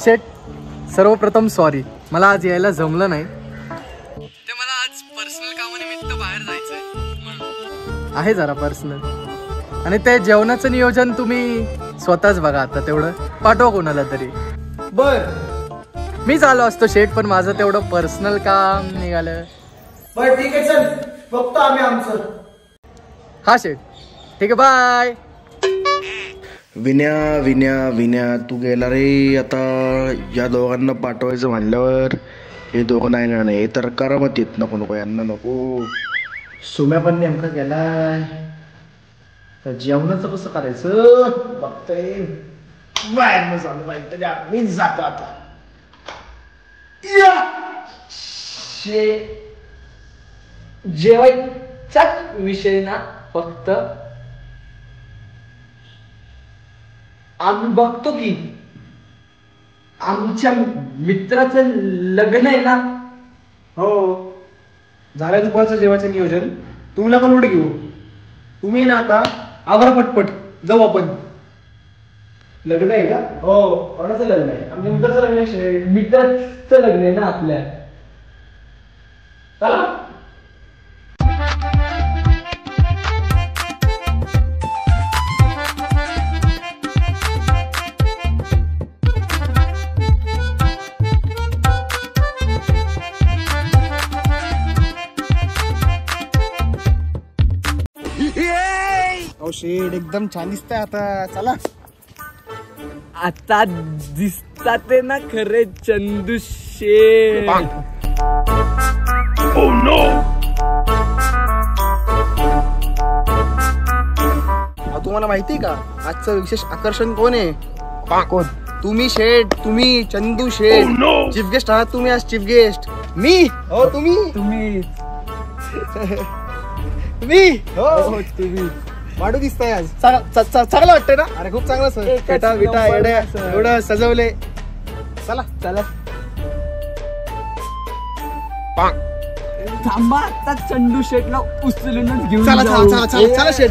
शेट सर्वप्रथम सॉरी, मला आज यायला जमलं नाही. ते मला आज पर्सनल कामानिमित्त बाहेर जायचंय आहे, जरा पर्सनल. आणि ते जेवणाचं नियोजन तुम्ही स्वतःच बघा. आता तेवढं पाठवा कोणाला तरी. बर मी चालू असतो शेट, पण माझं तेवढं पर्सनल काम निघालं. बर ठीक आहे, चल बघतो आम्ही आमचं. हा शेट ठीक आहे, बाय. विन्या विन्या विन्या तू गेला रे. आता या दोघांना पाठवायचं म्हणल्यावर हे दोघं नाही तर करामतीत नको नको, यांना नको. सुम्या पण नेमका गेलाय, तर जेवणाचं कसं करायचं बघतोय. बाहेर चालू पाहिजे, मीच जातो आता. जेवायचाच विषय ना, फक्त आम्ही बघतो की आमच्या मित्राचं लग्न आहे ना. हो झालं दुपारचं जेवायचं नियोजन. तुम्ही नका लोड घेऊ, तुम्ही ना आता आवरा पटपट, जाऊ आपण. लग्न आहे का? हो. कोणाचं लग्न आहे? आमच्या मित्राचं लग्न आहे. मित्राचं लग्न आहे ना आपल्या. चला. शेड एकदम छान दिसतंय आता. चला आता दिसतात ना खरे चंदू शेठ. तुम्हाला माहितीये का आजचं विशेष आकर्षण कोण आहे? कोण? तुम्ही शेठ, तुम्ही चंदू शेठ. चीफ गेस्ट आहात तुम्ही आज. चीफ गेस्ट मी. हो तुम्ही. तुम्ही तुम्ही. हो तुम्ही. वाढू दिसताय आज. चांगलं वाटतंय ना? अरे खूप चांगलं सर. बेटा बेटा एवढं सजवले. चला चला. थांबा, आता चंदू शेठला उचलूनच घेऊन. चला चला चला चला शेठ.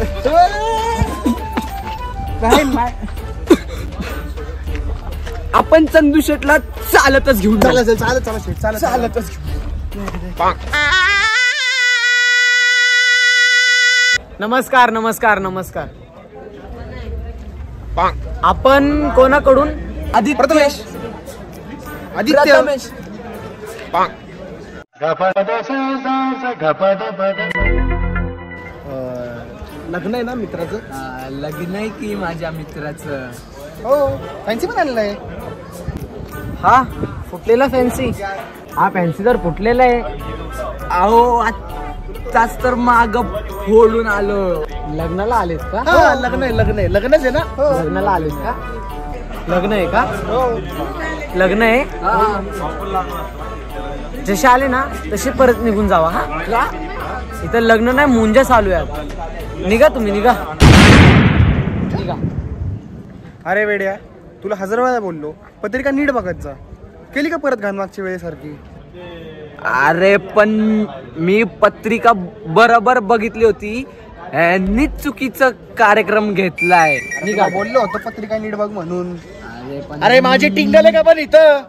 आपण चंदू शेठला चालतच घेऊन. चालत चालत चला शेठ. चालतच घेऊन. नमस्कार नमस्कार नमस्कार. आपण कोणाकडून? आदित्य. प्रथमेश. लग्न आहे ना मित्राचं? लग्न आहे की माझ्या मित्राचं. हो. फॅन्सी पण आलेलं आहे. हा फुटलेला फॅन्सी. हा फॅन्सी तर फुटलेला आहे. अहो आताच तर माग फोडून आलो. लग्नाला आलेत का? हा लग्न आहे. लग्नच आहे ना? लग्नाला आलेत का? लग्न आहे का? लग्न आहे. जसे आले ना तसे परत निघून जावा. हा इथं लग्न नाही, मुंजा चालू आहे. निघा तुम्ही, निघा. अरे वेड्या, तुला 1000 वेळा बोललो पत्रिका नीट बघत जा. केली का परत घाण मागच्या वेळेसारखी? अरे पण मी पत्रिका बरोबर बघितली होती. नीट चुकीचा कार्यक्रम घेतलाय. बोललो होतो पत्रिका नीट बघ म्हणून. अरे माझे टिंगल आहे का पण इथं?